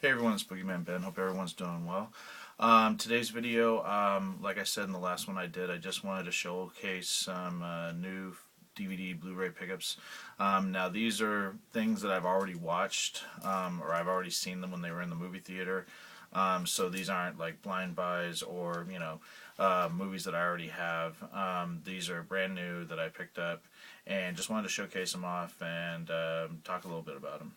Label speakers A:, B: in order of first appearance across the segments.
A: Hey everyone, it's Boogeyman Ben. Hope everyone's doing well. Today's video, like I said in the last one I did, I just wanted to showcase some new DVD Blu-ray pickups. Now these are things that I've already watched, or I've already seen them when they were in the movie theater. So these aren't like blind buys or, movies that I already have. These are brand new that I picked up and just wanted to showcase them off and talk a little bit about them.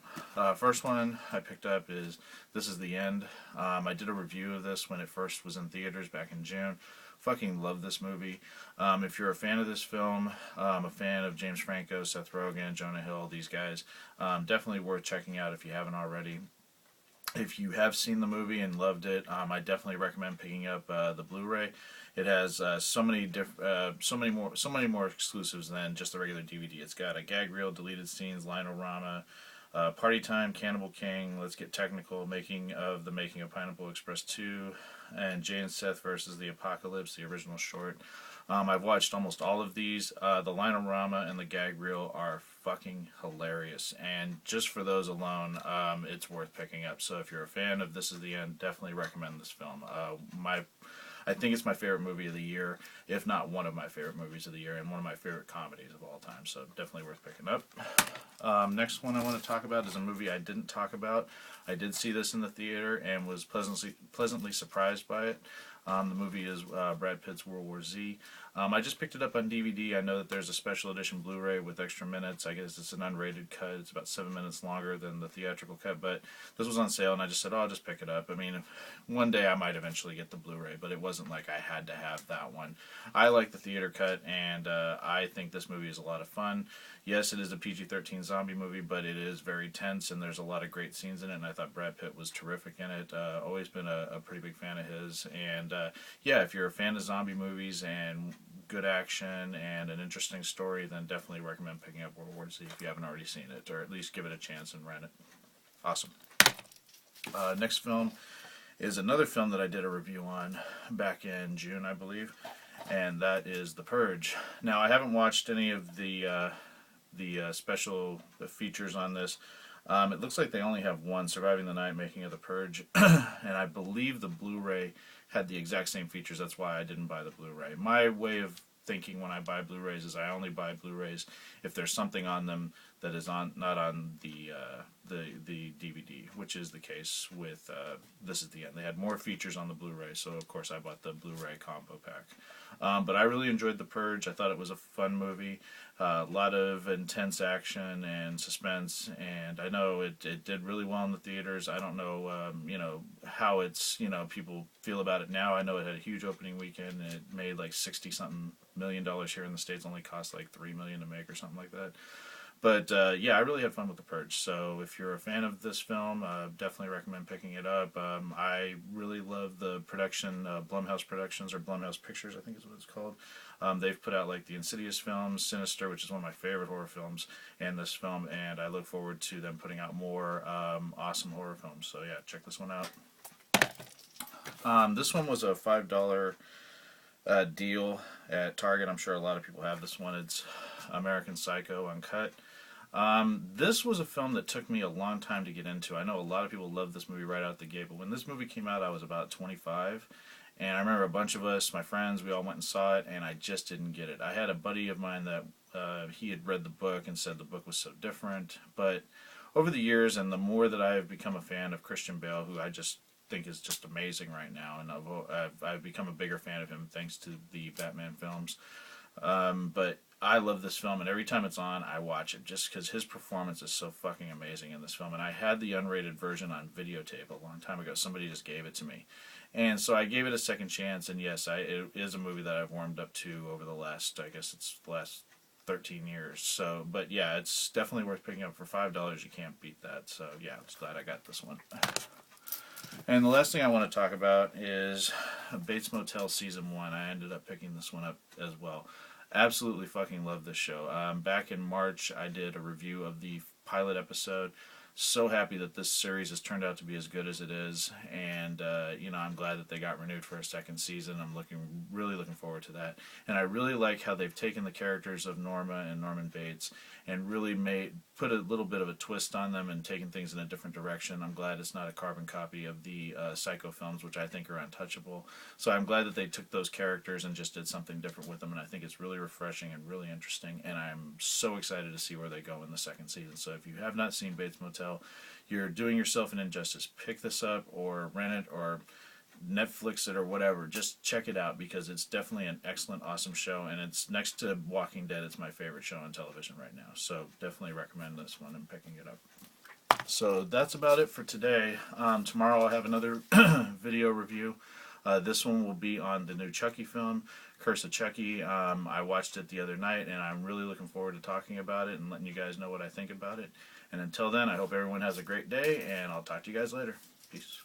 A: First one I picked up is This Is the End. I did a review of this when it first was in theaters back in June. Fucking love this movie. If you're a fan of this film, a fan of James Franco, Seth Rogen, Jonah Hill, these guys, definitely worth checking out if you haven't already. If you have seen the movie and loved it, I definitely recommend picking up the Blu-ray. It has so many more exclusives than just the regular DVD. It's got a gag reel, deleted scenes, Linorama, Party Time, Cannibal King, Let's Get Technical, Making of Pineapple Express 2, and Jay and Seth versus the Apocalypse, the original short. I've watched almost all of these. The Linorama and the gag reel are fucking hilarious, and just for those alone, it's worth picking up. So if you're a fan of This Is the End, definitely recommend this film. I think it's my favorite movie of the year, if not one of my favorite movies of the year, and one of my favorite comedies of all time, so definitely worth picking up. Next one I want to talk about is a movie I didn't talk about. I did see this in the theater and was pleasantly surprised by it. The movie is Brad Pitt's World War Z. I just picked it up on DVD. I know that there's a special edition Blu-ray with extra minutes. I guess it's an unrated cut. It's about 7 minutes longer than the theatrical cut, but this was on sale, and I just said, oh, I'll just pick it up. I mean, one day I might eventually get the Blu-ray, but it wasn't like I had to have that one. I like the theater cut, and I think this movie is a lot of fun. Yes, it is a PG-13 zombie movie, but it is very tense, and there's a lot of great scenes in it, and I thought Brad Pitt was terrific in it. Always been a pretty big fan of his, and yeah, if you're a fan of zombie movies and good action and an interesting story, then definitely recommend picking up World War Z if you haven't already seen it, or at least give it a chance and rent it. Awesome. Next film is another film that I did a review on back in June, I believe, and that is The Purge. Now, I haven't watched any of the special features on this. It looks like they only have one, Surviving the Night, Making of the Purge, and I believe the Blu-ray had the exact same features. That's why I didn't buy the Blu-ray. My way of thinking when I buy Blu-rays is I only buy Blu-rays if there's something on them that is not on the DVD, which is the case with This Is the End. They had more features on the Blu-ray, so of course I bought the Blu-ray combo pack. But I really enjoyed The Purge. I thought it was a fun movie. A lot of intense action and suspense, and I know it did really well in the theaters. I don't know, how it's, people feel about it now. I know it had a huge opening weekend, and it made like $60-something million here in the States. Only cost like $3 million to make or something like that. But yeah, I really had fun with The Purge. So if you're a fan of this film, definitely recommend picking it up. I really love the production, Blumhouse Productions, or Blumhouse Pictures, I think is what it's called. They've put out like the Insidious films, Sinister, which is one of my favorite horror films, and this film, and I look forward to them putting out more awesome horror films. So yeah, check this one out. This one was a $5 deal at Target. I'm sure a lot of people have this one. It's American Psycho Uncut. This was a film that took me a long time to get into. I know a lot of people love this movie right out the gate, but when this movie came out, I was about 25, and I remember a bunch of us, my friends, we all went and saw it, and I just didn't get it. I had a buddy of mine that he had read the book and said the book was so different, but over the years, and the more that I have become a fan of Christian Bale, who I just think is just amazing right now, and I've become a bigger fan of him thanks to the Batman films. But I love this film, and every time it's on, I watch it just because his performance is so fucking amazing in this film. And I had the unrated version on videotape a long time ago. Somebody just gave it to me, and so I gave it a second chance. And yes, it is a movie that I've warmed up to over the last, I guess it's the last 13 years. So, but yeah, it's definitely worth picking up for $5. You can't beat that. So yeah, I'm just glad I got this one. And the last thing I want to talk about is Bates Motel Season 1. I ended up picking this one up as well. Absolutely fucking love this show. Back in March, I did a review of the pilot episode. so happy that this series has turned out to be as good as it is, and you know, I'm glad that they got renewed for a second season. I'm really looking forward to that, and I really like how they've taken the characters of Norma and Norman Bates and really put a little bit of a twist on them and taken things in a different direction. I'm glad it's not a carbon copy of the Psycho films, which I think are untouchable. So I'm glad that they took those characters and just did something different with them, and I think it's really refreshing and really interesting, and I'm so excited to see where they go in the second season. So if you have not seen Bates Motel, you're doing yourself an injustice. Pick this up or rent it or Netflix it or whatever. Just check it out because it's definitely an excellent, awesome show, and it's next to Walking Dead. It's my favorite show on television right now. So definitely recommend this one and picking it up. So that's about it for today. Tomorrow I'll have another video review. This one will be on the new Chucky film, Curse of Chucky. I watched it the other night, and I'm really looking forward to talking about it and letting you guys know what I think about it. And until then, I hope everyone has a great day, and I'll talk to you guys later. Peace.